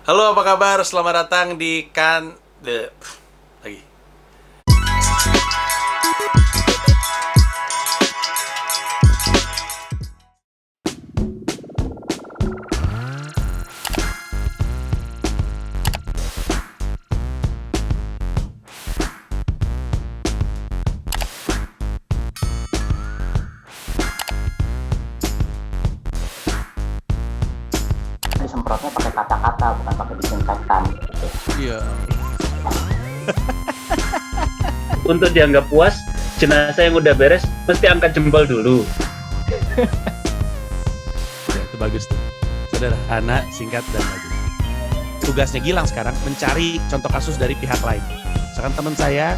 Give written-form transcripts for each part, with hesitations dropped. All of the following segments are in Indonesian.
Halo, apa kabar? Selamat datang di lagi. Disemprotnya pakai kata-kata, bukan pakai disinfektan gitu. Iya. Untuk dianggap puas, jenazah yang udah beres mesti angkat jempol dulu. Ya, itu bagus tuh. Sederhana, singkat, dan bagus. Tugasnya Gilang sekarang mencari contoh kasus dari pihak lain. Misalkan teman saya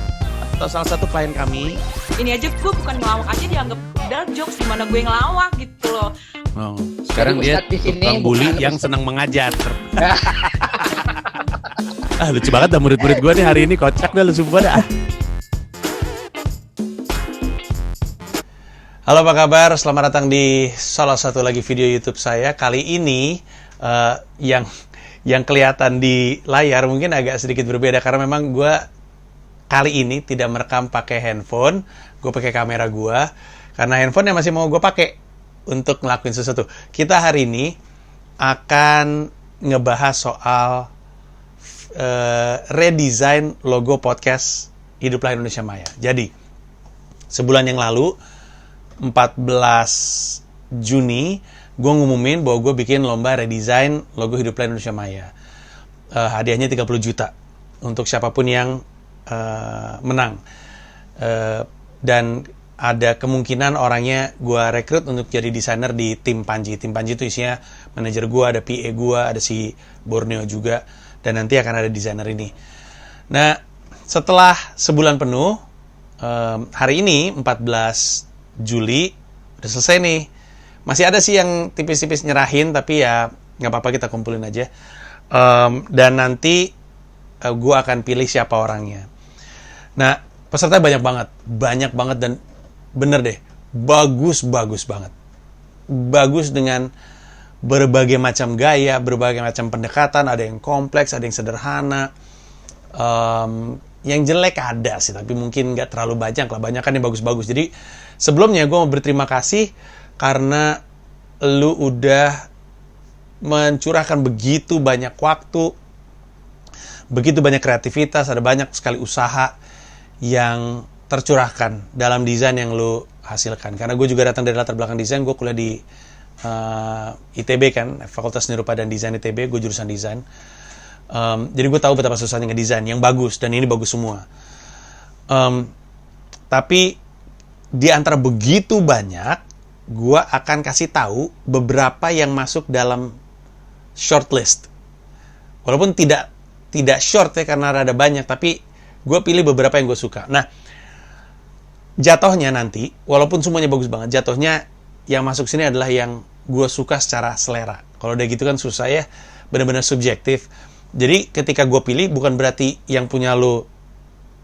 atau salah satu klien kami. Ini aja gue bukan ngelawak aja dianggap dark jokes, gimana gue ngelawak gitu loh. Oh, sekarang dia tukang bully yang senang mengajar. Lucu banget dah murid-murid gue nih hari ini, kocak dah lu semua dah. Halo, apa kabar? Selamat datang di salah satu lagi video YouTube saya. Kali ini yang kelihatan di layar mungkin agak sedikit berbeda karena memang gue kali ini tidak merekam pakai handphone, gue pakai kamera gue karena handphone yang masih mau gue pakai untuk ngelakuin sesuatu. Kita hari ini akan ngebahas soal redesign logo podcast Hiduplah Indonesia Maya. Jadi, sebulan yang lalu, 14 Juni, gue ngumumin bahwa gue bikin lomba redesign logo Hiduplah Indonesia Maya. Hadiahnya 30 juta untuk siapapun yang menang. Dan ada kemungkinan orangnya gue rekrut untuk jadi desainer di tim Panji. Tim Panji itu isinya manajer gue, ada PA gue, ada si Borneo juga. Dan nanti akan ada desainer ini. Nah, setelah sebulan penuh, hari ini 14 Juli, udah selesai nih. Masih ada sih yang tipis-tipis nyerahin, tapi ya nggak apa-apa, kita kumpulin aja. Dan nanti gue akan pilih siapa orangnya. Nah, peserta banyak banget dan bener deh, bagus banget. Bagus dengan berbagai macam gaya, berbagai macam pendekatan, ada yang kompleks, ada yang sederhana. Yang jelek ada sih, tapi mungkin nggak terlalu banyak lah, banyak kan yang bagus-bagus. Jadi sebelumnya gue mau berterima kasih karena lu udah mencurahkan begitu banyak waktu, begitu banyak kreativitas, ada banyak sekali usaha yang tercurahkan dalam desain yang lu hasilkan. Karena gue juga datang dari latar belakang desain, gue kuliah di ITB kan, Fakultas Seni Rupa dan Desain ITB, gue jurusan desain. Jadi gue tahu betapa susahnya ngedesain yang bagus, dan ini bagus semua. Tapi di antara begitu banyak, gue akan kasih tahu beberapa yang masuk dalam shortlist. Walaupun tidak short ya, karena rada banyak, tapi gue pilih beberapa yang gue suka. Nah, jatuhnya nanti, walaupun semuanya bagus banget, jatuhnya yang masuk sini adalah yang gue suka secara selera. Kalau udah gitu kan susah ya, benar-benar subjektif. Jadi ketika gue pilih, bukan berarti yang punya lo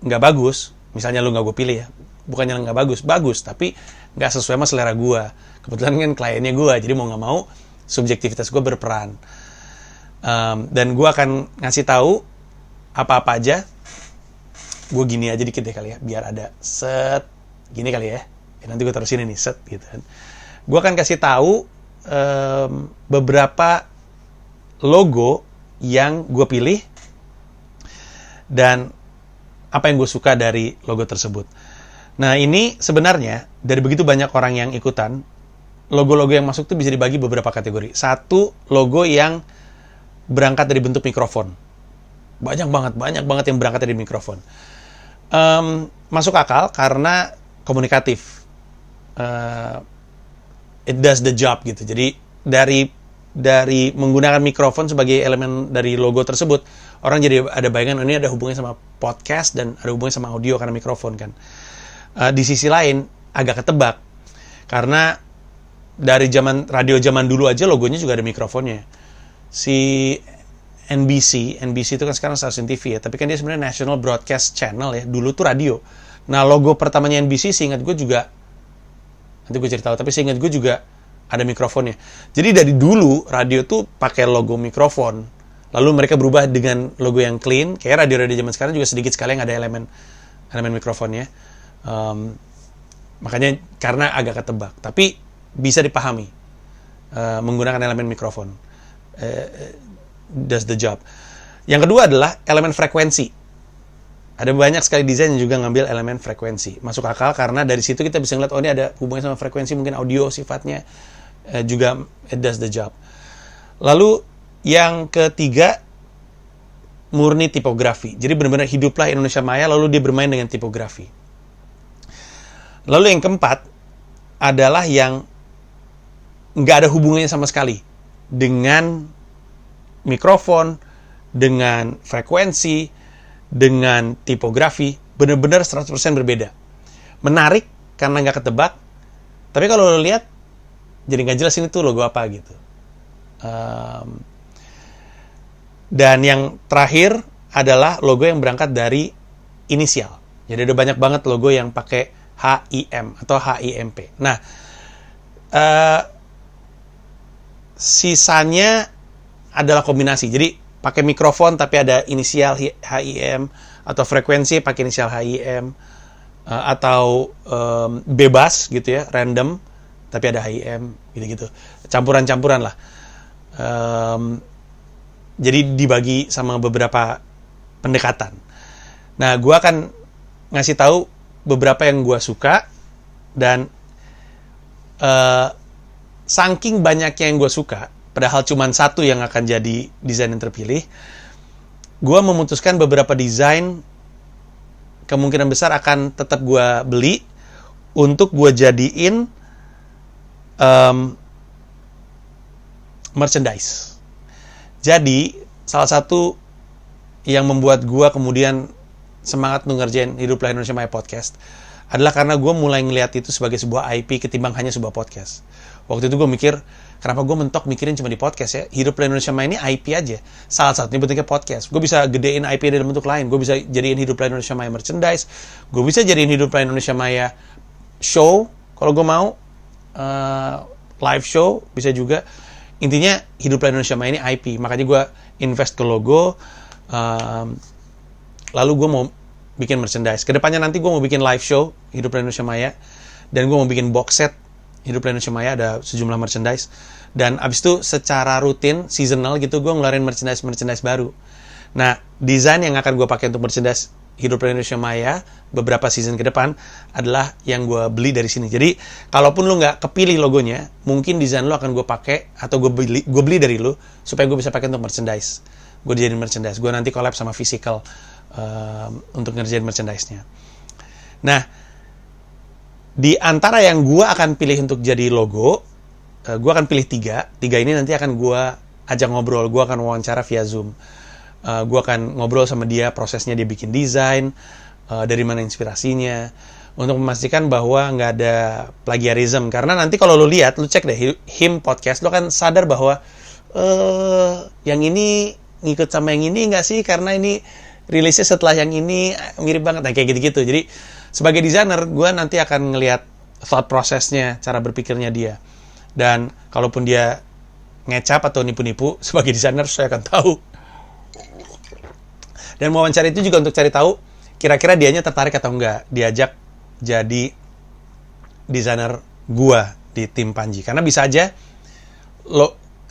nggak bagus. Misalnya lo nggak gue pilih ya, bukannya nggak bagus, tapi nggak sesuai sama selera gue. Kebetulan kan kliennya gue, jadi mau nggak mau subjektivitas gue berperan. Dan gue akan ngasih tahu apa-apa aja. Gue gini aja dikit deh kali ya, biar ada set gini kali ya. Nanti gue taruh sini nih, set gitu kan. Gue akan kasih tahu beberapa logo yang gue pilih dan apa yang gue suka dari logo tersebut. Nah, ini sebenarnya dari begitu banyak orang yang ikutan, logo-logo yang masuk tuh bisa dibagi beberapa kategori. Satu, logo yang berangkat dari bentuk mikrofon. Banyak banget yang berangkat dari mikrofon. Masuk akal karena komunikatif. It does the job gitu. Jadi dari menggunakan mikrofon sebagai elemen dari logo tersebut, orang jadi ada bayangan ini ada hubungannya sama podcast dan ada hubungannya sama audio karena mikrofon kan. Di sisi lain agak ketebak karena dari radio zaman dulu aja logonya juga ada mikrofonnya. Si NBC itu kan sekarang stasiun TV ya, tapi kan dia sebenarnya National Broadcast Channel ya, dulu tuh radio. Nah, logo pertamanya NBC seingat gue juga, nanti gue cerita, tapi seingat gue juga ada mikrofonnya. Jadi dari dulu radio tuh pakai logo mikrofon. Lalu mereka berubah dengan logo yang clean. Kayak radio-radio zaman sekarang juga sedikit sekali yang ada elemen mikrofonnya. Makanya karena agak ketebak, tapi bisa dipahami menggunakan elemen mikrofon. Does the job. Yang kedua adalah elemen frekuensi. Ada banyak sekali desain yang juga ngambil elemen frekuensi. Masuk akal karena dari situ kita bisa ngeliat, oh ini ada hubungannya sama frekuensi, mungkin audio sifatnya juga it does the job. Lalu yang ketiga, murni tipografi. Jadi benar-benar hiduplah Indonesia Maya, lalu dia bermain dengan tipografi. Lalu yang keempat adalah yang nggak ada hubungannya sama sekali dengan mikrofon, dengan frekuensi, dengan tipografi, benar-benar 100% berbeda. Menarik karena nggak ketebak, tapi kalau lo lihat jadi nggak jelas ini tuh logo apa gitu. Dan yang terakhir adalah logo yang berangkat dari inisial. Jadi ada banyak banget logo yang pakai HIM atau HIMP. Nah, sisanya adalah kombinasi. Jadi pakai mikrofon tapi ada inisial HIM, atau frekuensi pakai inisial HIM, atau bebas gitu ya, random tapi ada HIM gitu-gitu. Campuran-campuran lah. Jadi dibagi sama beberapa pendekatan. Nah, gue akan ngasih tahu beberapa yang gue suka, dan saking banyaknya yang gue suka, padahal cuma satu yang akan jadi desain yang terpilih, gue memutuskan beberapa desain kemungkinan besar akan tetap gue beli untuk gue jadiin merchandise. Jadi, salah satu yang membuat gue kemudian semangat ngerjain Hiduplah Indonesia Maya podcast adalah karena gue mulai ngelihat itu sebagai sebuah IP ketimbang hanya sebuah podcast. Waktu itu gue mikir, kenapa gue mentok mikirin cuma di podcast ya? Hiduplah Indonesia Maya ini IP aja. Salah satunya bentuknya podcast. Gue bisa gedein IP dalam bentuk lain. Gue bisa jadiin Hiduplah Indonesia Maya merchandise. Gue bisa jadiin Hiduplah Indonesia Maya show kalau gue mau. Live show bisa juga. Intinya Hiduplah Indonesia Maya ini IP, makanya gue invest ke logo, lalu gue mau bikin merchandise. Kedepannya nanti gue mau bikin live show Hiduplah Indonesia Maya, dan gue mau bikin box set Hiduplah Indonesia Maya, ada sejumlah merchandise, dan abis itu secara rutin, seasonal gitu, gue ngeluarin merchandise baru. Nah, desain yang akan gue pakai untuk merchandise Hiduplah Indonesia Maya beberapa season ke depan adalah yang gue beli dari sini. Jadi, kalaupun lu nggak kepilih logonya, mungkin desain lu akan gue pakai atau gue beli dari lu supaya gue bisa pakai untuk merchandise. Gue dijadiin merchandise. Gue nanti collab sama physical untuk ngerjain merchandise-nya. Nah, di antara yang gue akan pilih untuk jadi logo, gue akan pilih 3. 3 ini nanti akan gue ajak ngobrol. Gue akan wawancara via Zoom. Gue akan ngobrol sama dia, prosesnya dia bikin desain, dari mana inspirasinya, untuk memastikan bahwa nggak ada plagiarism. Karena nanti kalau lo lihat, lo cek deh HIM podcast, lo kan sadar bahwa yang ini ngikut sama yang ini nggak sih, karena ini rilisnya setelah yang ini mirip banget, nah kayak gitu-gitu. Jadi sebagai desainer, gue nanti akan ngelihat thought prosesnya, cara berpikirnya dia. Dan kalaupun dia ngecap atau nipu-nipu, sebagai desainer saya akan tahu. Dan wawancara itu juga untuk cari tahu kira-kira dianya tertarik atau enggak diajak jadi desainer gua di tim Panji. Karena bisa aja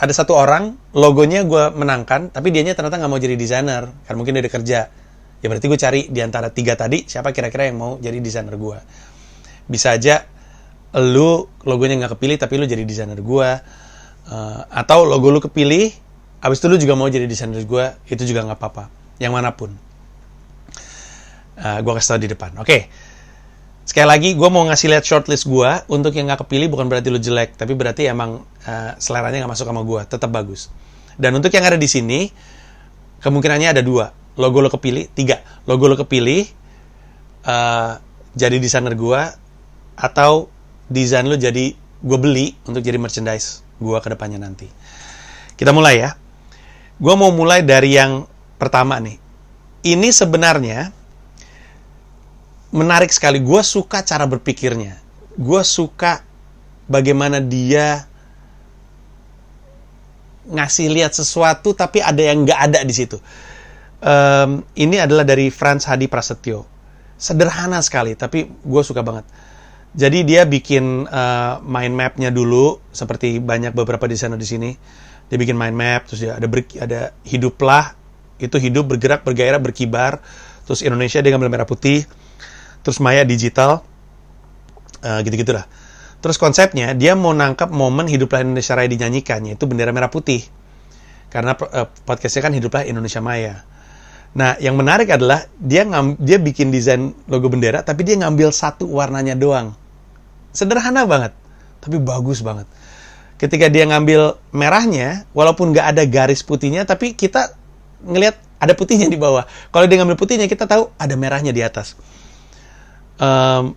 ada satu orang logonya gua menangkan, tapi dianya ternyata nggak mau jadi desainer, kan mungkin dia udah kerja. Ya berarti gue cari di antara 3 tadi siapa kira-kira yang mau jadi desainer gua. Bisa aja lu logonya nggak kepilih tapi lu jadi desainer gua, atau logo lu kepilih, abis itu lu juga mau jadi desainer gua, itu juga nggak apa-apa. Yang manapun. Gue kasih tau di depan. Oke. Sekali lagi, gue mau ngasih lihat shortlist gue. Untuk yang gak kepilih, bukan berarti lu jelek. Tapi berarti emang seleranya gak masuk sama gue. Tetap bagus. Dan untuk yang ada di sini, kemungkinannya ada 2. Logo lo kepilih. 3. Logo lo kepilih, jadi desainer gue. Atau desain lo jadi gue beli untuk jadi merchandise gue ke depannya nanti. Kita mulai ya. Gue mau mulai dari yang pertama nih. Ini sebenarnya menarik sekali. Gue suka cara berpikirnya. Gue suka bagaimana dia ngasih lihat sesuatu tapi ada yang nggak ada di situ. Ini adalah dari Frans Hadi Prasetyo. Sederhana sekali, tapi gue suka banget. Jadi dia bikin mind map-nya dulu, seperti banyak beberapa desainer di sini. Dia bikin mind map, terus dia ada hiduplah, itu hidup, bergerak, bergairah, berkibar. Terus Indonesia dia ngambil merah putih. Terus Maya digital, gitu-gitu lah. Terus konsepnya, dia mau nangkap momen hiduplah Indonesia Raya dinyanyikan, yaitu bendera merah putih. Karena podcastnya kan hiduplah Indonesia Maya. Nah, yang menarik adalah dia bikin desain logo bendera, tapi dia ngambil satu warnanya doang. Sederhana banget, tapi bagus banget. Ketika dia ngambil merahnya, walaupun nggak ada garis putihnya, tapi kita ngelihat ada putihnya di bawah. Kalau dia ngambil putihnya, kita tahu ada merahnya di atas.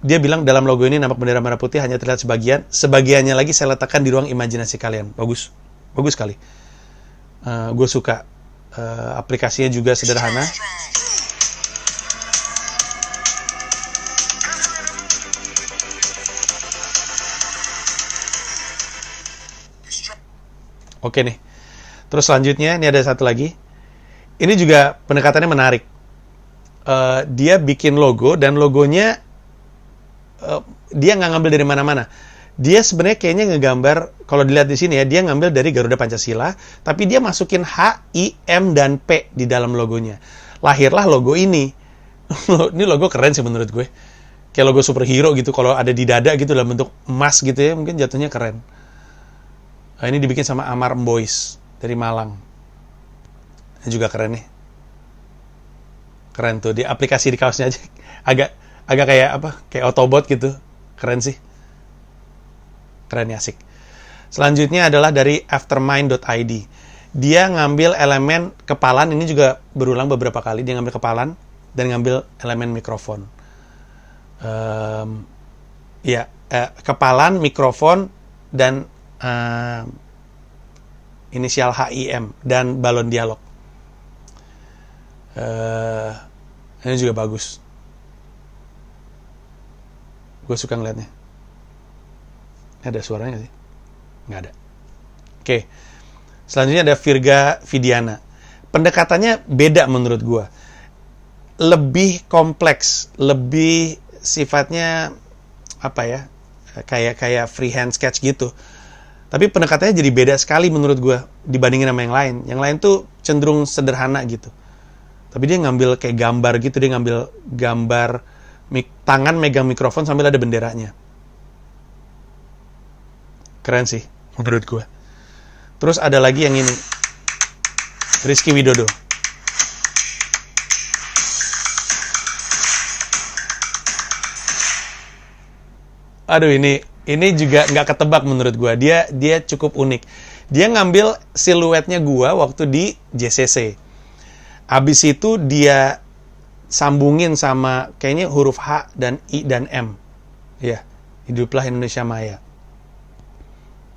Dia bilang dalam logo ini nampak bendera merah putih hanya terlihat sebagian. Sebagiannya lagi saya letakkan di ruang imajinasi kalian. Bagus sekali. Gue suka. Aplikasinya juga sederhana. Oke nih. Terus selanjutnya, ini ada satu lagi. Ini juga pendekatannya menarik. Dia bikin logo, dan logonya dia nggak ngambil dari mana-mana. Dia sebenarnya kayaknya ngegambar, kalau dilihat di sini ya, dia ngambil dari Garuda Pancasila, tapi dia masukin H, I, M, dan P di dalam logonya. Lahirlah logo ini. Ini logo keren sih menurut gue. Kayak logo superhero gitu, kalau ada di dada gitu dalam bentuk emas gitu ya, mungkin jatuhnya keren. Nah, ini dibikin sama Amar Boys dari Malang. Ini juga keren nih. Keren tuh, di aplikasi di kaosnya aja agak kayak apa? Kayak Autobot gitu. Keren sih. Keren ya, asik. Selanjutnya adalah dari aftermind.id. Dia ngambil elemen kepalan, ini juga berulang beberapa kali. Dia ngambil kepalan dan ngambil elemen mikrofon. Kepalan, mikrofon, dan inisial HIM dan balon dialog. Ini juga bagus. Gue suka ngeliatnya. Ada suaranya nggak sih? Nggak ada. Oke. Selanjutnya ada Virga Vidiana. Pendekatannya beda menurut gue. Lebih kompleks. Lebih sifatnya apa ya? Kayak freehand sketch gitu. Tapi pendekatannya jadi beda sekali menurut gue dibandingin sama yang lain. Yang lain tuh cenderung sederhana gitu. Tapi dia ngambil kayak gambar gitu. Dia ngambil gambar tangan megang mikrofon sambil ada benderanya. Keren sih, menurut gue. Terus ada lagi yang ini. Rizky Widodo. Aduh, ini juga nggak ketebak menurut gue. Dia cukup unik. Dia ngambil siluetnya gue waktu di JCC. Abis itu dia sambungin sama kayaknya huruf H dan I dan M. Ya, hiduplah Indonesia Maya.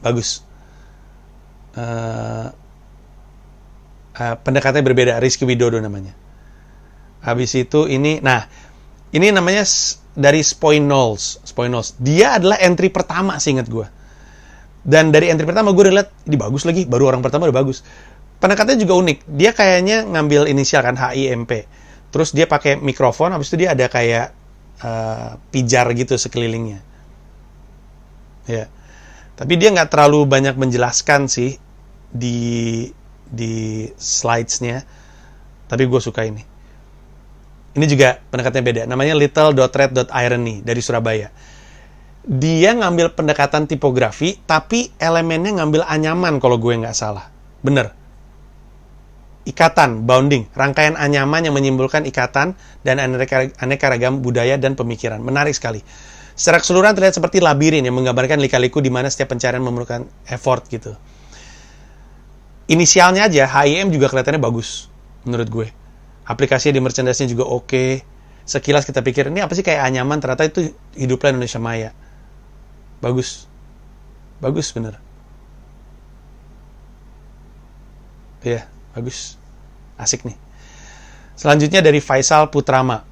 Bagus. Pendekatannya berbeda. Rizky Widodo namanya. Habis itu ini namanya dari Spoinols. Dia adalah entry pertama seingat gue. Dan dari entry pertama gue udah liat, ini bagus lagi. Baru orang pertama udah bagus. Pendekatannya juga unik. Dia kayaknya ngambil inisial kan, HIMP. Terus dia pakai mikrofon. Habis itu dia ada kayak pijar gitu sekelilingnya. Ya. Tapi dia nggak terlalu banyak menjelaskan sih di slides-nya. Tapi gue suka ini. Ini juga pendekatannya beda. Namanya little.red.irony dari Surabaya. Dia ngambil pendekatan tipografi, tapi elemennya ngambil anyaman kalau gue nggak salah. Bener. Ikatan, bounding. Rangkaian anyaman yang menyimpulkan ikatan dan aneka ragam budaya dan pemikiran. Menarik sekali. Secara keseluruhan terlihat seperti labirin yang menggambarkan lika-liku di mana setiap pencarian memerlukan effort gitu. Inisialnya aja, HIM juga kelihatannya bagus menurut gue. Aplikasinya di merchandise-nya juga oke. Sekilas kita pikir, ini apa sih kayak anyaman, ternyata itu hiduplah Indonesia Maya. Bagus. Bagus bener. Iya, bagus. Asik nih. Selanjutnya dari Faisal Putrama.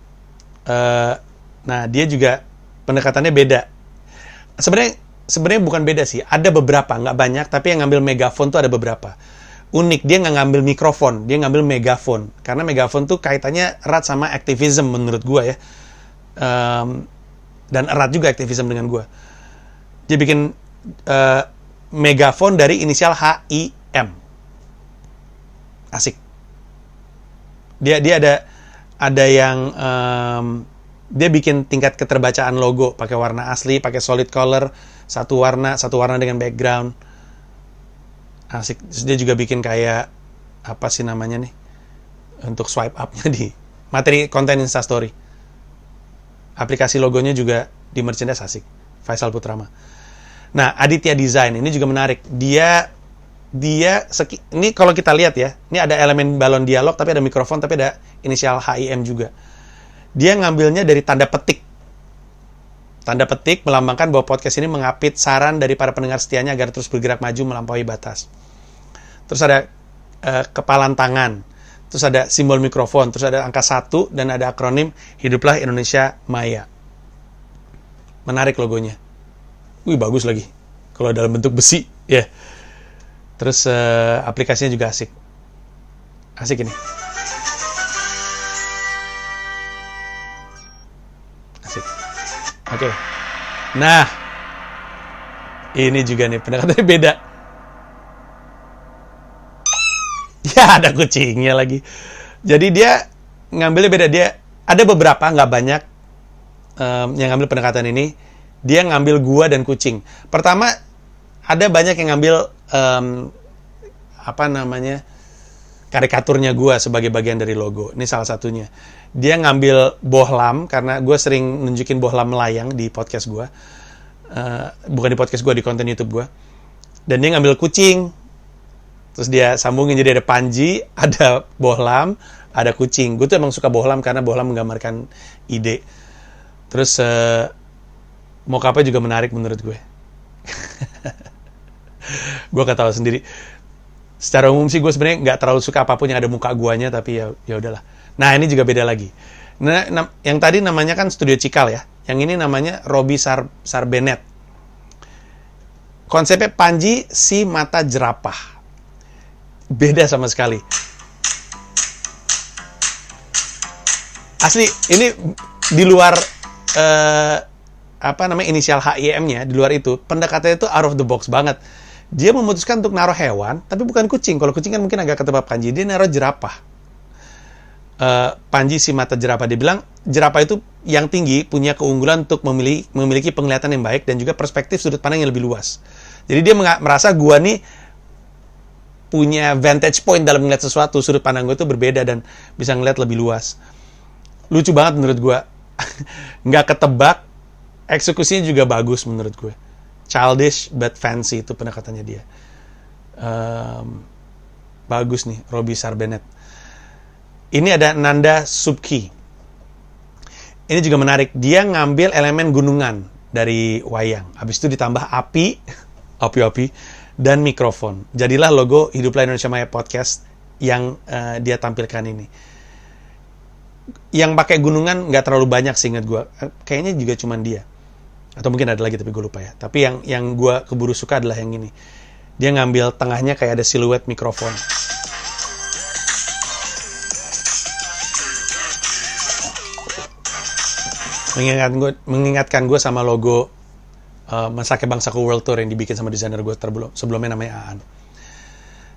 Nah, dia juga pendekatannya beda. Sebenarnya bukan beda sih. Ada beberapa, nggak banyak, tapi yang ngambil megafon tuh ada beberapa. unik. Dia nggak ngambil mikrofon, dia ngambil megafon. Karena megafon tuh kaitannya erat sama aktivisme menurut gue ya. Dan erat juga aktivisme dengan gue. Dia bikin megafon dari inisial HIM. Asik. Dia ada yang dia bikin tingkat keterbacaan logo pakai warna asli, pakai solid color, satu warna dengan background. Asik. Terus dia juga bikin kayak apa sih namanya nih untuk swipe up-nya di materi konten Instastory. Aplikasi logonya juga di merchandise asik. Faisal Putrama. Nah, Aditya Design ini juga menarik. Ini kalau kita lihat ya, ini ada elemen balon dialog, tapi ada mikrofon, tapi ada inisial HIM juga. Dia ngambilnya dari tanda petik. Tanda petik melambangkan bahwa podcast ini mengapit saran dari para pendengar setianya agar terus bergerak maju melampaui batas. Terus ada kepalan tangan. Terus ada simbol mikrofon. Terus ada angka 1 dan ada akronim Hiduplah Indonesia Maya. Menarik logonya. Wih, bagus lagi. Kalau dalam bentuk besi, ya. Terus aplikasinya juga asik. Asik ini. Asik. Oke. Nah, ini juga nih pendekatannya beda. Ya, ada kucingnya lagi. Jadi dia ngambilnya beda. Dia ada beberapa, nggak banyak yang ngambil pendekatan ini. Dia ngambil gua dan kucing. Pertama, ada banyak yang ngambil karikaturnya gua sebagai bagian dari logo. Ini salah satunya. Dia ngambil bohlam, karena gue sering nunjukin bohlam melayang di podcast gue. Bukan di podcast gue, di konten YouTube gue. Dan dia ngambil kucing. Terus dia sambungin, jadi ada Panji, ada bohlam, ada kucing. Gue tuh emang suka bohlam, karena bohlam menggambarkan ide. Terus mockup-nya juga menarik menurut gue. Gue ketawa sendiri. Secara umum sih gue sebenarnya nggak terlalu suka apapun yang ada muka guanya, tapi ya udahlah. Nah, ini juga beda lagi. Nah, yang tadi namanya kan Studio Cikal ya. Yang ini namanya Robi Sarbenet. Konsepnya Panji si mata jerapah. Beda sama sekali. Asli, ini di luar inisial HIM-nya, di luar itu, pendekatannya itu out of the box banget. Dia memutuskan untuk naruh hewan, tapi bukan kucing. Kalau kucing kan mungkin agak ketebak Panji. Dia naruh jerapah. Panji si mata jerapah. Dia bilang jerapah itu yang tinggi punya keunggulan untuk memiliki penglihatan yang baik dan juga perspektif sudut pandang yang lebih luas. Jadi dia merasa gua nih punya vantage point dalam melihat sesuatu. Sudut pandang gue itu berbeda dan bisa ngeliat lebih luas. Lucu banget menurut gua. Nggak ketebak. Eksekusinya juga bagus menurut gue. Childish but fancy, itu pendekatannya dia. Bagus nih, Robi Sarbenet. Ini ada Nanda Subki. Ini juga menarik. Dia ngambil elemen gunungan dari wayang. Habis itu ditambah api, dan mikrofon. Jadilah logo Hiduplah Indonesia Maya Podcast yang dia tampilkan ini. Yang pakai gunungan nggak terlalu banyak seingat gue. Kayaknya juga cuman dia. Atau mungkin ada lagi tapi gue lupa ya. Tapi yang gue keburu suka adalah yang ini. Dia ngambil tengahnya kayak ada siluet mikrofon. Mengingatkan gue sama logo Masake Bangsaku World Tour yang dibikin sama desainer gue sebelumnya namanya Aan.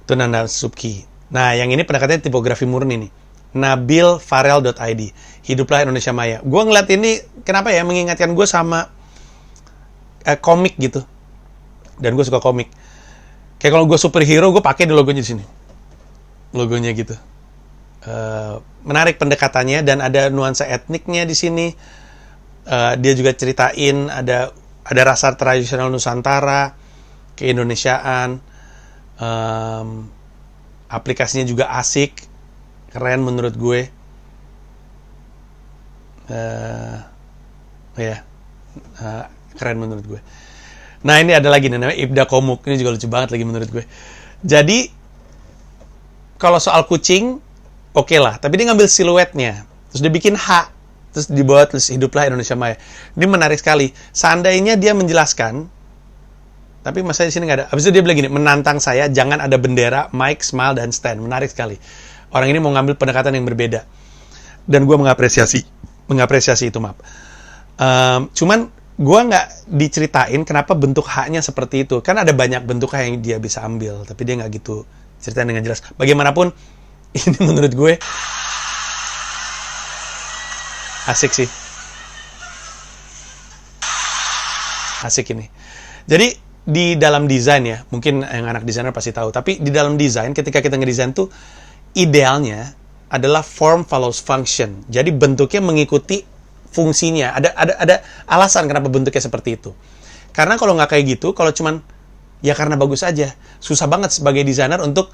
Itu Nanda Subki. Nah, yang ini pendekatannya tipografi murni nih. nabilfarel.id. Hiduplah Indonesia Maya. Gue ngeliat ini, kenapa ya, mengingatkan gue sama komik gitu. Dan gue suka komik. Kayak kalau gue superhero, gue pakai di logonya di sini. Logonya gitu. Menarik pendekatannya dan ada nuansa etniknya di sini. Dia juga ceritain ada rasa tradisional Nusantara, keindonesiaan. Aplikasinya juga asik, keren menurut gue. Keren menurut gue. Nah, ini ada lagi namanya Ibda Komuk. Ini juga lucu banget lagi menurut gue. Jadi kalau soal kucing oke lah, tapi dia ngambil siluetnya, terus dia bikin H, terus di bawah tulis Hiduplah Indonesia Maya. Ini menarik sekali. Seandainya dia menjelaskan Tapi masa di sini nggak ada. Habis itu dia bilang gini, menantang saya jangan ada bendera, mic, smile, dan stand. Menarik sekali. Orang ini mau ngambil pendekatan yang berbeda. Dan gue mengapresiasi itu, maaf. Cuman gue nggak diceritain kenapa bentuk H-nya seperti itu. Kan ada banyak bentuk H yang dia bisa ambil, tapi dia nggak gitu ceritain dengan jelas. Bagaimanapun, ini menurut gue asik sih. Asik ini. Jadi di dalam desain ya, mungkin yang anak desainer pasti tahu, tapi di dalam desain ketika kita ngedesain tuh idealnya adalah form follows function. Jadi bentuknya mengikuti fungsinya. Ada alasan kenapa bentuknya seperti itu. Karena kalau nggak kayak gitu, kalau cuman ya karena bagus aja, susah banget sebagai desainer untuk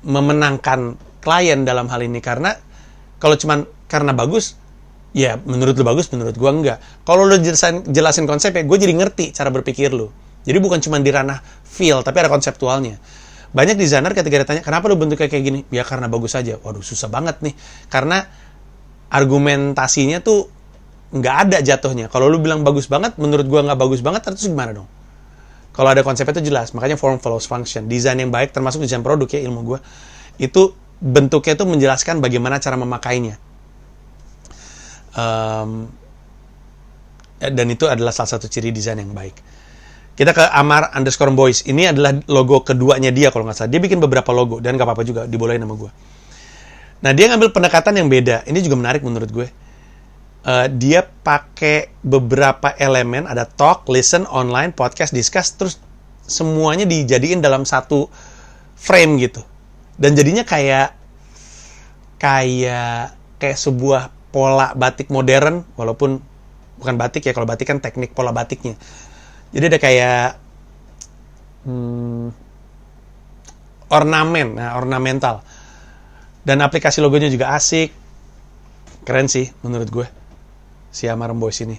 memenangkan klien dalam hal ini. Karena kalau cuman karena bagus, ya menurut lu bagus, menurut gua enggak. Kalau lu jelasin konsepnya, gue jadi ngerti cara berpikir lu. Jadi bukan cuma di ranah feel, tapi ada konseptualnya. Banyak desainer ketika ditanya, kenapa lu bentuknya kayak gini? Ya karena bagus aja. Waduh, susah banget nih. Karena argumentasinya tuh nggak ada jatuhnya. Kalau lu bilang bagus banget, menurut gua nggak bagus banget, terus gimana dong? Kalau ada konsepnya itu jelas. Makanya form follows function. Desain yang baik, termasuk desain produk ya, ilmu gua, itu bentuknya tuh menjelaskan bagaimana cara memakainya. Dan itu adalah salah satu ciri desain yang baik. Kita ke Amar_boys. Ini adalah logo keduanya dia kalau nggak salah. Dia bikin beberapa logo dan nggak apa-apa juga, dibolehin sama gue. Nah, dia ngambil pendekatan yang beda. Ini juga menarik menurut gue. Dia pakai beberapa elemen, ada talk, listen, online, podcast, discuss, terus semuanya dijadiin dalam satu frame gitu. Dan jadinya kayak sebuah pola batik modern, walaupun bukan batik ya, kalau batik kan teknik pola batiknya. Jadi ada kayak ornamental. Dan aplikasi logonya juga asik. Keren sih menurut gue, si Amar_boys ini.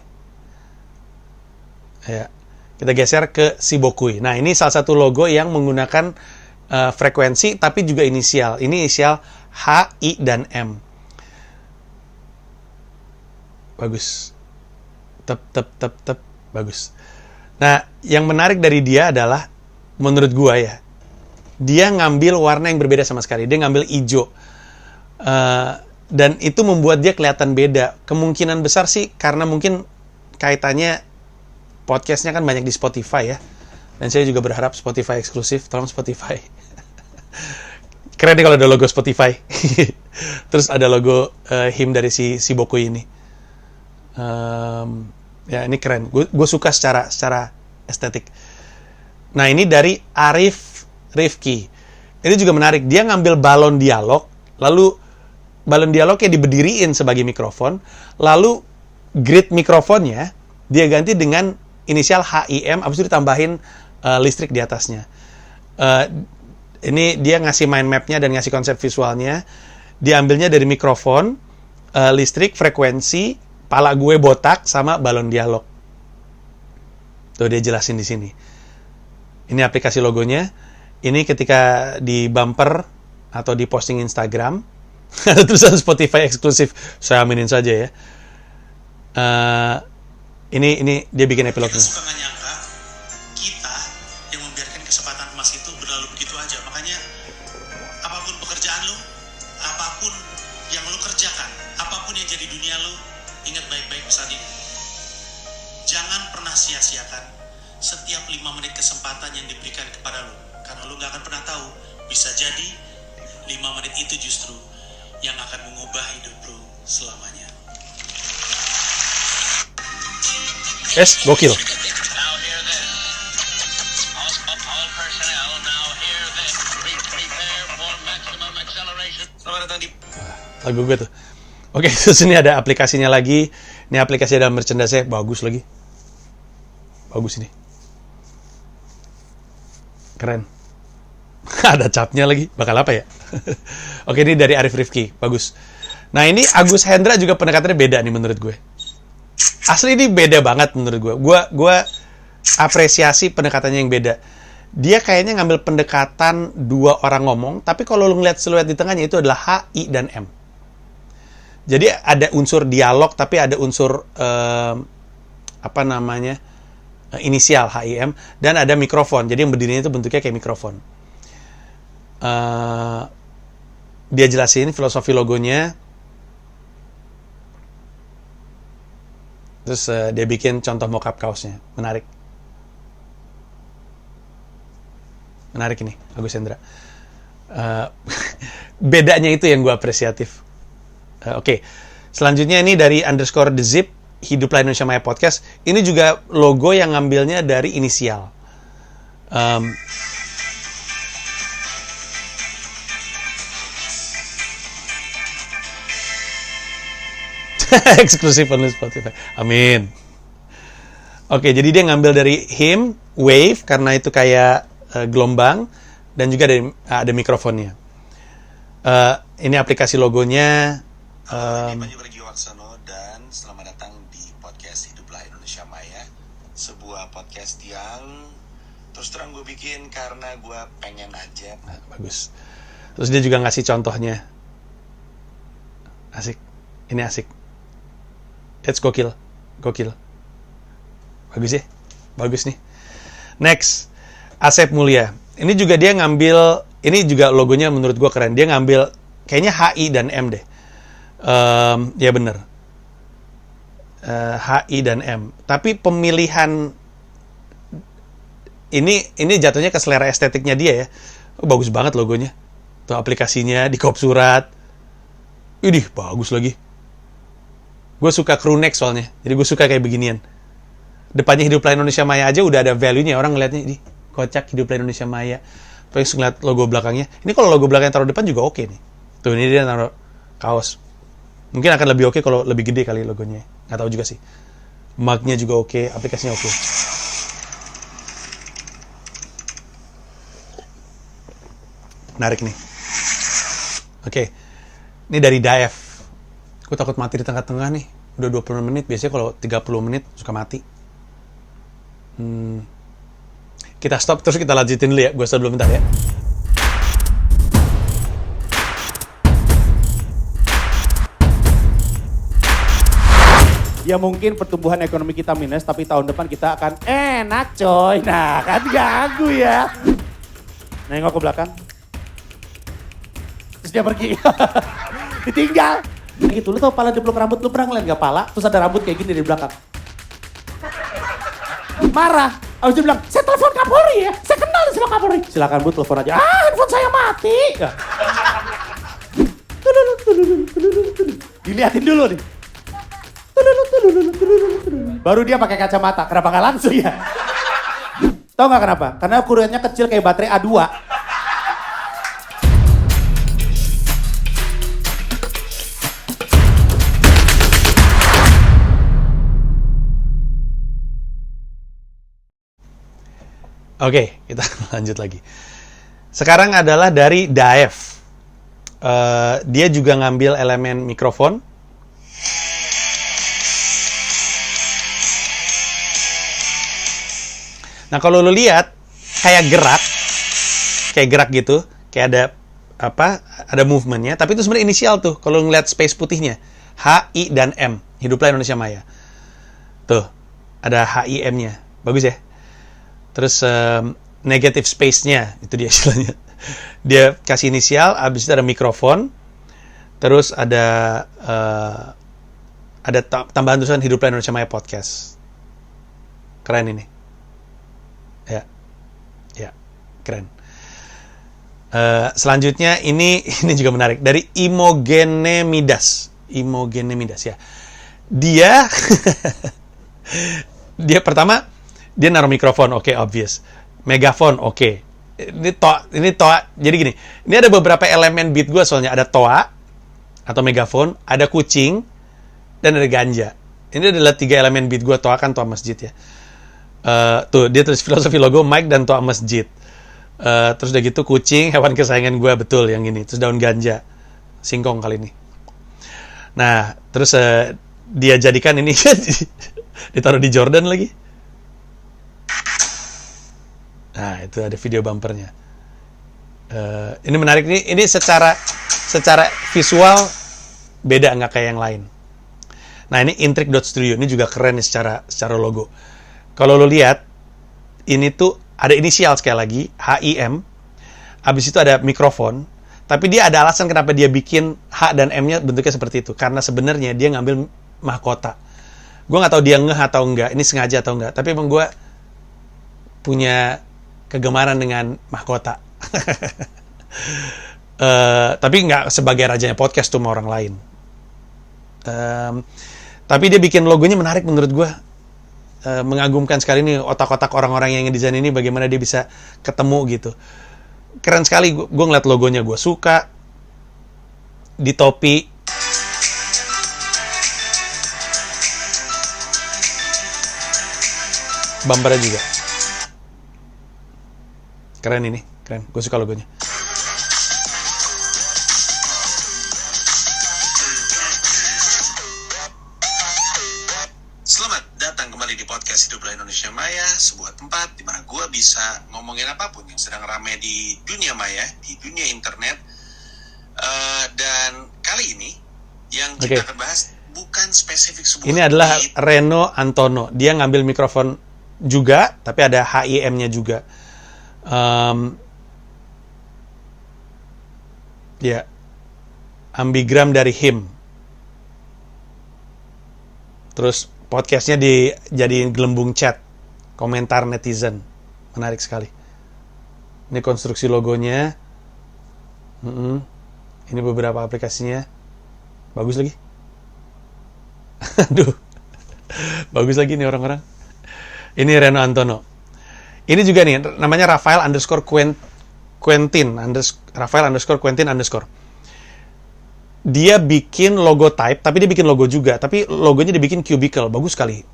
Ya, kita geser ke Shibokui. Nah, ini salah satu logo yang menggunakan frekuensi, tapi juga inisial. Ini inisial H, I, dan M. Bagus. Tep. Bagus. Nah, yang menarik dari dia adalah, menurut gua ya, dia ngambil warna yang berbeda sama sekali. Dia ngambil hijau. Dan itu membuat dia kelihatan beda. Kemungkinan besar sih, karena mungkin kaitannya podcastnya kan banyak di Spotify ya. Dan saya juga berharap Spotify eksklusif. Tolong Spotify. Keren nih kalau ada logo Spotify. Terus ada logo him dari si Shibokui ini. Ya, ini keren. Gue suka secara estetik. Nah, ini dari Arif Rifki. Ini juga menarik. Dia ngambil balon dialog, lalu balon dialognya diberdiriin sebagai mikrofon, lalu grid mikrofonnya dia ganti dengan inisial HIM, habis itu ditambahin listrik di atasnya. Ini dia ngasih mind map-nya dan ngasih konsep visualnya. Diambilnya dari mikrofon, listrik, frekuensi, pala gue botak, sama balon dialog. Tuh dia jelasin di sini. Ini aplikasi logonya. Ini ketika di bumper atau di posting Instagram, ada tulisan Spotify eksklusif. Saya aminin saja ya. Ini dia bikin epilognya. Kita suka nggak nyangka kita yang membiarkan kesempatan emas itu berlalu begitu aja. Makanya apapun pekerjaan lu, apapun yang lu kerjakan, apapun yang jadi dunia lu, ingat baik-baik pesan ini. Jangan pernah sia-siakan setiap 5 menit kesempatan yang diberikan kepada lu. Karena lu gak akan pernah tahu, bisa jadi 5 menit itu justru yang akan mengubah hidup lu selamanya. Yes, gokil. Selamat datang di Lagu gue tuh. Oke, terus ini ada aplikasinya lagi. Ini aplikasi dalam merchandise-nya bagus lagi. Bagus ini. Keren. Ada capnya lagi. Bakal apa ya? Oke, ini dari Arif Rifki. Bagus. Nah, ini Agus Hendra juga pendekatannya beda nih menurut gue. Asli ini beda banget menurut gue. Gue apresiasi pendekatannya yang beda. Dia kayaknya ngambil pendekatan dua orang ngomong, tapi kalau lu ngeliat siluet di tengahnya itu adalah H, I, dan M. Jadi ada unsur dialog, tapi ada unsur inisial HIM, dan ada mikrofon. Jadi yang berdirinya itu bentuknya kayak mikrofon. Dia jelasin filosofi logonya. Terus dia bikin contoh mockup kaosnya. Menarik ini, Agus Hendra. Bedanya itu yang gue apresiatif. Oke. Selanjutnya ini dari _thezip, Hiduplah Indonesia Maya Podcast. Ini juga logo yang ngambilnya dari inisial. Eksklusif on Spotify. Amin. Oke, jadi dia ngambil dari him, wave, karena itu kayak gelombang, dan juga ada mikrofonnya. Ini aplikasi logonya. Panji Pragiwaksono, dan selamat datang di podcast Hiduplah Indonesia Maya, sebuah podcast yang terus terang gue bikin karena gue pengen aja. Bagus. Terus dia juga ngasih contohnya. Asik. Ini asik. It's gokil. Bagus ya? Bagus nih. Next, Asep Mulia. Ini juga dia ngambil, ini juga logonya menurut gue keren. Dia ngambil kayaknya HI dan M deh. Ya bener. HI dan M. Tapi pemilihan ini jatuhnya ke selera estetiknya dia ya. Bagus banget logonya. Tuh aplikasinya di kop surat. Idih, bagus lagi. Gue suka crew neck soalnya. Jadi gue suka kayak beginian. Depannya Hiduplah Indonesia Maya aja udah ada value-nya. Orang ngeliatnya, ini kocak Hiduplah Indonesia Maya. Terus ngeliat logo belakangnya. Ini kalau logo belakangnya taruh depan juga oke nih. Tuh, ini dia taruh kaos. Mungkin akan lebih oke kalau lebih gede kali logonya. Nggak tahu juga sih. Mug-nya juga oke, aplikasinya oke. Menarik nih. Oke. Ini dari Daev. Gue takut mati di tengah-tengah nih. Udah 20 menit. Biasanya kalau 30 menit suka mati. Kita stop terus kita lanjutin dulu ya. Gue stop dulu bentar ya. Ya mungkin pertumbuhan ekonomi kita minus, tapi tahun depan kita akan enak coy. Nah kan ganggu ya. Nengok ke belakang. Terus dia pergi. Ditinggal. Gitu, lu tau pala dipeluk rambut, lu pernah ngeliat gak pala? Terus ada rambut kayak gini di belakang. Marah. Habis dia bilang, saya telepon Kapolri ya. Saya kenal sama Kapolri. Silakan Bu, telepon aja. Handphone saya mati. Diliatin dulu nih. Baru dia pakai kacamata. Kenapa gak langsung ya? Tahu gak kenapa? Karena ukurannya kecil kayak baterai A2. Oke, kita lanjut lagi. Sekarang adalah dari Daev. Dia juga ngambil elemen mikrofon. Nah, kalau lo lihat kayak gerak gitu, kayak ada movementnya, tapi itu sebenarnya inisial tuh. Kalau ngeliat space putihnya, H, I, dan M. Hiduplah Indonesia Maya. Tuh, ada HIM-nya. Bagus ya? Terus negative space-nya, itu dia istilahnya. Dia kasih inisial, abis itu ada mikrofon, terus ada tambahan tulisan Hiduplah Indonesia Maya Podcast. Keren ini. Ya, keren. Selanjutnya ini juga menarik, dari Imogenemidas ya. Dia pertama dia naruh mikrofon, oke, obvious. Megafon, oke. Ini toa. Jadi gini, ini ada beberapa elemen beat gue soalnya. Ada toa atau megafon, ada kucing, dan ada ganja. Ini adalah 3 elemen beat gue. Toa kan toa masjid ya. Tuh, dia tulis filosofi logo, mic dan toa masjid. Terus udah gitu kucing, hewan kesayangan gue, betul yang ini. Terus daun ganja, singkong kali ini. Nah, terus dia jadikan ini ditaruh di Jordan lagi. Nah, itu ada video bumpernya. Ini menarik nih. Ini secara visual beda, nggak kayak yang lain. Nah, ini Intrik.studio. Ini juga keren nih secara logo. Kalau lo lihat, ini tuh ada inisial sekali lagi, HIM. Abis itu ada mikrofon. Tapi dia ada alasan kenapa dia bikin H dan M-nya bentuknya seperti itu. Karena sebenarnya dia ngambil mahkota. Gue nggak tahu dia ngeh atau enggak, ini sengaja atau enggak. Tapi emang gue punya kegemaran dengan mahkota. Tapi nggak sebagai rajanya podcast tuh sama orang lain. Tapi dia bikin logonya menarik menurut gue. Mengagumkan sekali nih otak-otak orang-orang yang ngedesain ini, bagaimana dia bisa ketemu gitu. Keren sekali, gue ngeliat logonya, gue suka. Di topi, bumpernya juga keren, ini keren, gue suka logonya. Selamat datang kembali di podcast Hiduplah Indonesia Maya, sebuah tempat di mana gue bisa ngomongin apapun yang sedang ramai di dunia maya, di dunia internet. Dan kali ini yang kita akan bahas bukan spesifik sebuah. Ini adalah Reno Antono. Dia ngambil mikrofon juga, tapi ada HIM-nya juga. Ya, ambigram dari him. Terus podcastnya dijadiin gelembung chat, komentar netizen. Menarik sekali. Ini konstruksi logonya. Ini beberapa aplikasinya. Bagus lagi. Aduh. Bagus lagi nih orang-orang. Ini Reno Antono. Ini juga nih, namanya Rafael _ Quentin. Rafael _ Quentin _ Dia bikin logo type, tapi dia bikin logo juga. Tapi logonya dibikin cubicle. Bagus sekali.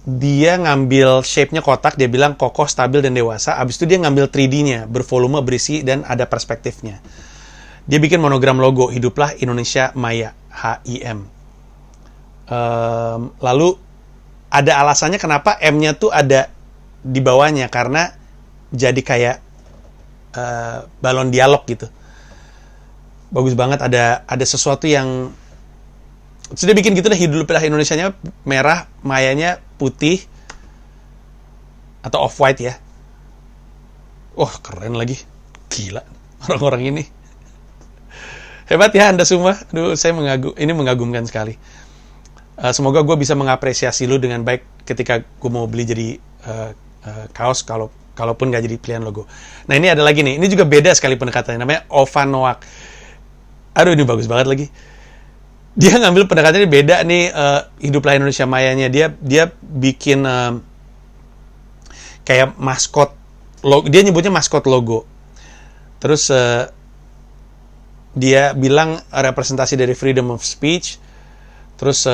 Dia ngambil shape-nya kotak, dia bilang kokoh, stabil, dan dewasa. Abis itu dia ngambil 3D-nya, bervolume, berisi, dan ada perspektifnya. Dia bikin monogram logo, Hiduplah Indonesia Maya, HIM. Lalu ada alasannya kenapa M-nya tuh ada di bawahnya, karena jadi kayak balon dialog gitu. Bagus banget, ada sesuatu yang sudah bikin gitu deh. Hiduplah Indonesianya merah, Mayanya putih atau off white ya. Wah, keren lagi. Gila orang-orang ini. Hebat ya Anda semua. Aduh, saya mengagumkan sekali. Semoga gue bisa mengapresiasi lu dengan baik ketika gue mau beli jadi kaos, kalaupun gak jadi pilihan logo. Nah, ini ada lagi nih. Ini juga beda sekali pendekatannya. Namanya Ovanoak. Aduh, ini bagus banget lagi. Dia ngambil pendekatannya beda nih. Hiduplah Indonesia Mayanya. Dia bikin kayak maskot logo. Dia nyebutnya maskot logo. Terus dia bilang representasi dari freedom of speech. Terus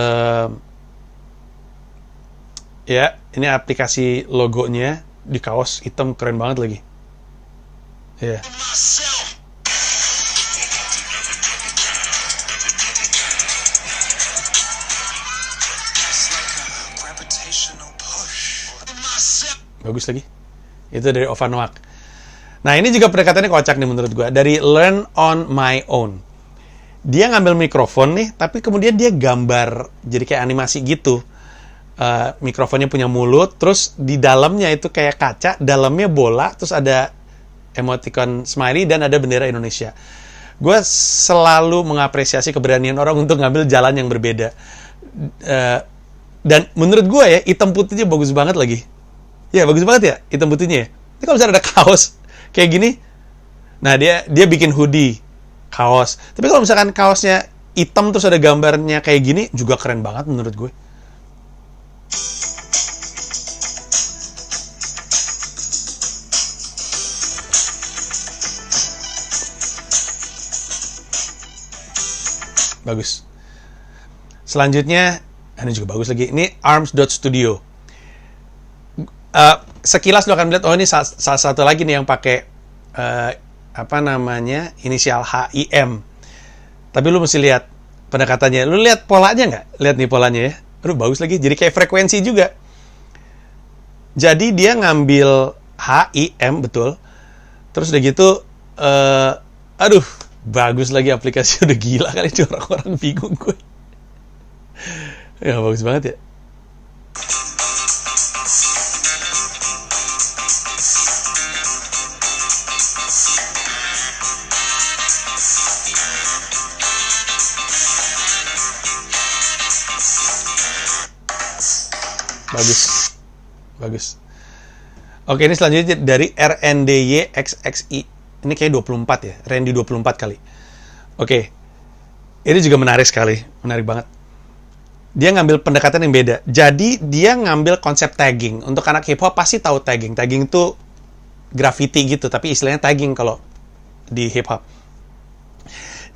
ya, ini aplikasi logonya di kaos hitam, keren banget lagi. Ya. Bagus lagi. Itu dari Ovanoak. Nah, ini juga pendekatannya kocak nih menurut gue. Dari Learn on My Own. Dia ngambil mikrofon nih, tapi kemudian dia gambar jadi kayak animasi gitu. Mikrofonnya punya mulut, terus di dalamnya itu kayak kaca, dalamnya bola, terus ada emoticon smiley dan ada bendera Indonesia. Gue selalu mengapresiasi keberanian orang untuk ngambil jalan yang berbeda. Dan menurut gue ya, hitam putihnya bagus banget lagi. Ya, bagus banget ya hitam putihnya ya. Ini kalau misalnya ada kaos kayak gini, nah dia bikin hoodie, kaos. Tapi kalau misalkan kaosnya hitam terus ada gambarnya kayak gini, juga keren banget menurut gue. Bagus. Selanjutnya, ini juga bagus lagi. Ini arms.studio. Sekilas lo akan melihat, oh ini salah satu lagi nih yang pakai inisial HIM. Tapi lu mesti lihat pendekatannya. Lu lihat polanya nggak? Lihat nih polanya ya. Aduh, bagus lagi. Jadi kayak frekuensi juga. Jadi dia ngambil HIM, betul. Terus udah gitu, aduh, bagus lagi aplikasi. Udah gila kali itu, orang-orang bingung gue. Ya bagus banget ya. Bagus. Oke, ini selanjutnya dari RNDYXXI. Ini kayak 24 ya, Randy 24 kali. Oke, ini juga menarik sekali, menarik banget. Dia ngambil pendekatan yang beda. Jadi dia ngambil konsep tagging. Untuk anak hip hop pasti tahu tagging. Tagging itu graffiti gitu, tapi istilahnya tagging kalau di hip hop.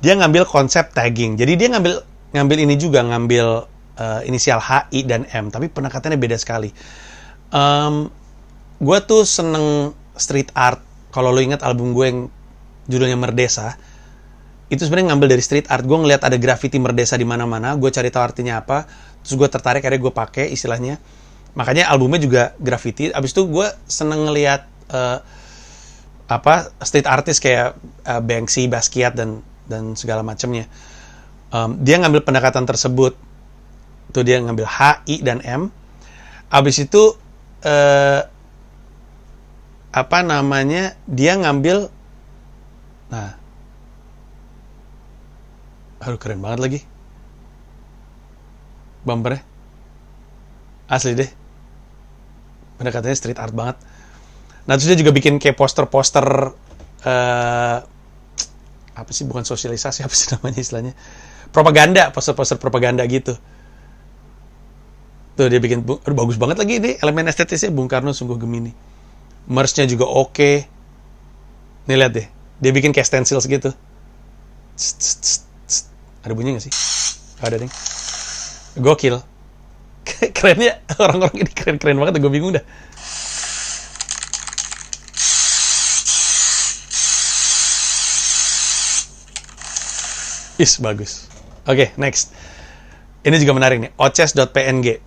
Dia ngambil konsep tagging. Jadi dia ngambil ini juga, ngambil inisial H, I, dan M, tapi pendekatannya beda sekali. Gue tuh seneng street art. Kalau lo ingat album gue yang judulnya Merdesa, itu sebenarnya ngambil dari street art. Gue ngeliat ada graffiti Merdesa di mana-mana, gue cari tahu artinya apa, terus gue tertarik, akhirnya gue pakai istilahnya. Makanya albumnya juga graffiti. Abis itu gue seneng ngeliat street artist kayak Banksy, Basquiat, dan segala macamnya. Dia ngambil pendekatan tersebut. Tuh dia ngambil H, I, dan M. Abis itu dia ngambil, nah, aduh keren banget lagi bumpernya, asli deh, pendekatannya street art banget. Nah terus dia juga bikin kayak poster-poster apa sih, bukan sosialisasi, apa sih namanya istilahnya, propaganda, poster-poster propaganda gitu. Tuh dia bikin, bagus banget lagi ini, elemen estetisnya Bung Karno sungguh Gemini. Merch-nya juga oke. Nih lihat deh, dia bikin kayak stencils gitu. Ada bunyi gak sih? Gak ada deh. Gokil. Kerennya, orang-orang ini keren-keren banget, gue bingung dah. Bagus. Oke, next. Ini juga menarik nih, oces.png.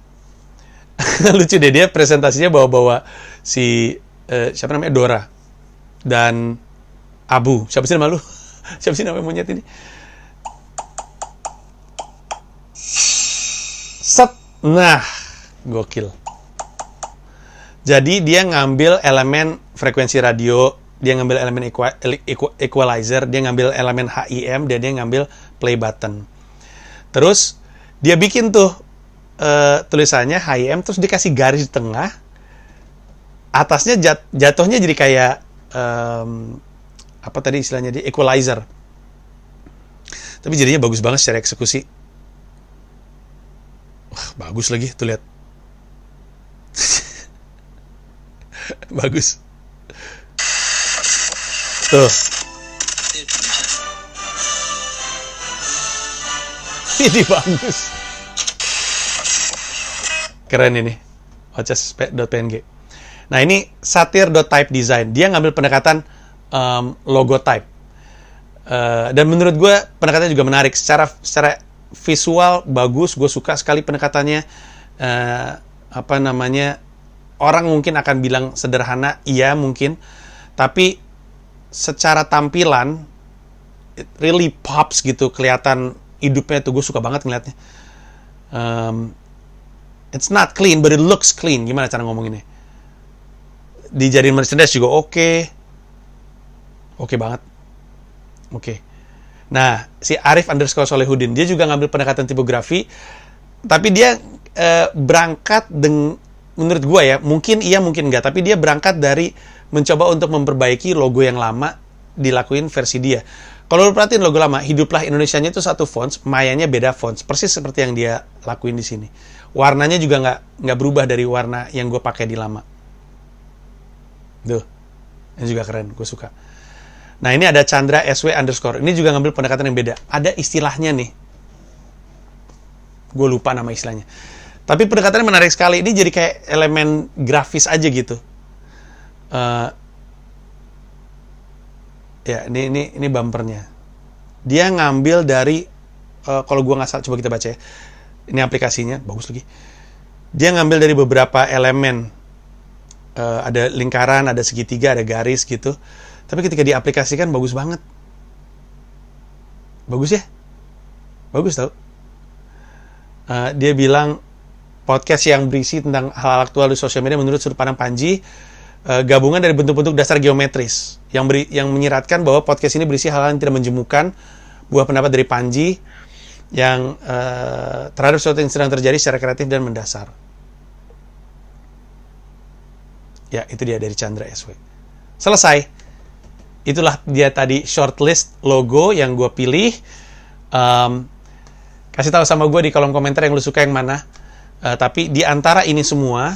Lucu deh, dia presentasinya bawa-bawa si siapa namanya, Dora dan Abu. Siapa sih nama lu? Siapa sih namanya monyet ini? Set. Nah, gokil. Jadi dia ngambil elemen frekuensi radio, dia ngambil elemen equalizer, dia ngambil elemen HIM, dan dia ngambil play button. Terus dia bikin tuh tulisannya HIM, terus dikasih garis di tengah, atasnya jatuhnya jadi kayak apa tadi istilahnya, di equalizer. Tapi jadinya bagus banget secara eksekusi. Wah, bagus lagi, tuh lihat. Bagus. Tuh. Ini bagus. Keren ini. oces.png. Nah, ini satir.type design. Dia ngambil pendekatan logo type. Dan menurut gue pendekatannya juga menarik. Secara visual bagus, gue suka sekali pendekatannya. Orang mungkin akan bilang sederhana, iya mungkin. Tapi secara tampilan, it really pops gitu, kelihatan hidupnya tuh, gue suka banget ngeliatnya. It's not clean, but it looks clean. Gimana cara ngomonginnya? Dijadiin merchandise juga oke. Oke banget. Oke. Nah, si Arif_Solehudin, dia juga ngambil pendekatan tipografi, tapi dia berangkat menurut gue ya, mungkin iya mungkin enggak, tapi dia berangkat dari mencoba untuk memperbaiki logo yang lama, dilakuin versi dia. Kalau lu perhatiin logo lama, Hiduplah Indonesianya itu satu fonts, Mayanya beda fonts, persis seperti yang dia lakuin di sini. Warnanya juga nggak berubah dari warna yang gue pakai di lama. Tuh, ini juga keren, gue suka. Nah, ini ada Chandra SW_. Ini juga ngambil pendekatan yang beda. Ada istilahnya nih, gue lupa nama istilahnya. Tapi pendekatannya menarik sekali. Ini jadi kayak elemen grafis aja gitu. Ya, ini bumpernya. Dia ngambil dari, kalau gue nggak salah, coba kita baca ya. Ini aplikasinya, bagus lagi. Dia ngambil dari beberapa elemen. Ada lingkaran, ada segitiga, ada garis gitu. Tapi ketika diaplikasikan, bagus banget. Bagus ya? Bagus tau? Dia bilang podcast yang berisi tentang hal aktual di sosial media menurut sudut pandang Panji, gabungan dari bentuk-bentuk dasar geometris yang menyiratkan bahwa podcast ini berisi hal-hal yang tidak menjemukan, buah pendapat dari Panji yang terhadap sesuatu yang sedang terjadi secara kreatif dan mendasar. Ya, itu dia dari Chandra SW. Selesai. Itulah dia tadi shortlist logo yang gue pilih. Kasih tahu sama gue di kolom komentar yang lu suka yang mana. Tapi di antara ini semua,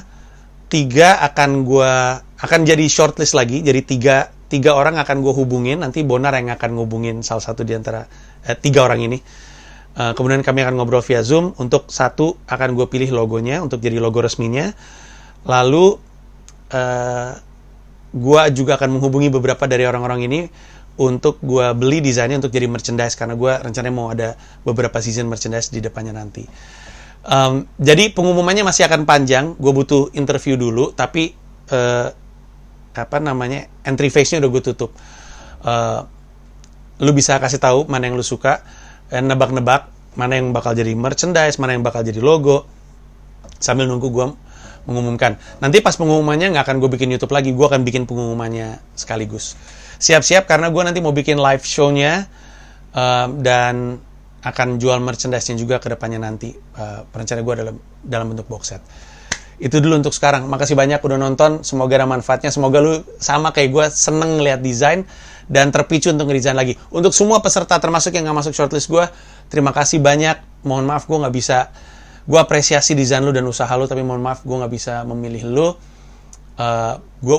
3 akan jadi shortlist lagi. Jadi 3 orang akan gue hubungin. Nanti Bonar yang akan ngubungin salah satu di antara 3 orang ini. Kemudian kami akan ngobrol via Zoom. Untuk 1 akan gue pilih logonya untuk jadi logo resminya. Lalu gue juga akan menghubungi beberapa dari orang-orang ini untuk gue beli desainnya untuk jadi merchandise, karena gue rencananya mau ada beberapa season merchandise di depannya nanti. Jadi pengumumannya masih akan panjang, gue butuh interview dulu, tapi entry phase-nya udah gue tutup. Lu bisa kasih tahu mana yang lu suka, nebak-nebak mana yang bakal jadi merchandise, mana yang bakal jadi logo, sambil nunggu gue mengumumkan. Nanti pas pengumumannya nggak akan gue bikin YouTube lagi, gue akan bikin pengumumannya sekaligus. Siap-siap karena gue nanti mau bikin live show-nya dan akan jual merchandise-nya juga ke depannya nanti. Perencanaan gue dalam bentuk box set. Itu dulu untuk sekarang. Makasih banyak udah nonton. Semoga ada manfaatnya. Semoga lu sama kayak gue seneng ngeliat desain dan terpicu untuk ngedesain lagi. Untuk semua peserta termasuk yang nggak masuk shortlist gue, terima kasih banyak. Mohon maaf gue nggak bisa. Gue apresiasi desain lu dan usaha lu, tapi mohon maaf gue nggak bisa memilih lu. Gue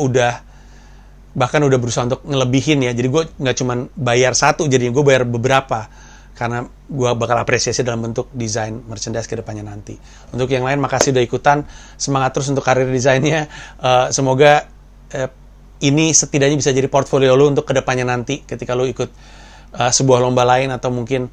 bahkan udah berusaha untuk ngelebihin ya. Jadi gue nggak cuma bayar 1, jadinya gue bayar beberapa. Karena gue bakal apresiasi dalam bentuk desain merchandise ke depannya nanti. Untuk yang lain, makasih udah ikutan. Semangat terus untuk karir desainnya. Semoga ini setidaknya bisa jadi portfolio lu untuk ke depannya nanti. Ketika lu ikut sebuah lomba lain atau mungkin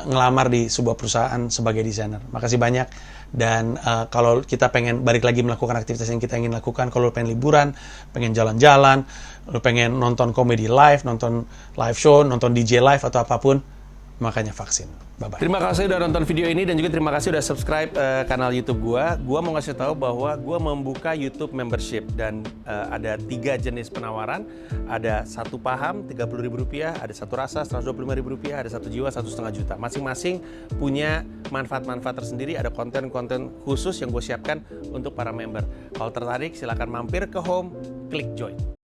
ngelamar di sebuah perusahaan sebagai desainer. Makasih banyak. Dan kalau kita pengen balik lagi melakukan aktivitas yang kita ingin lakukan, kalau lu pengen liburan, pengen jalan-jalan, lu pengen nonton komedi live, nonton live show, nonton DJ live atau apapun, makanya vaksin. Bye-bye. Terima kasih udah nonton video ini dan juga terima kasih udah subscribe kanal YouTube gua. Gua mau ngasih tahu bahwa gua membuka YouTube membership dan ada 3 jenis penawaran. Ada 1 paham Rp30.000, ada 1 rasa Rp125.000, ada 1 jiwa Rp1,5 juta. Masing-masing punya manfaat-manfaat tersendiri. Ada konten-konten khusus yang gue siapkan untuk para member. Kalau tertarik silahkan mampir ke home, klik join.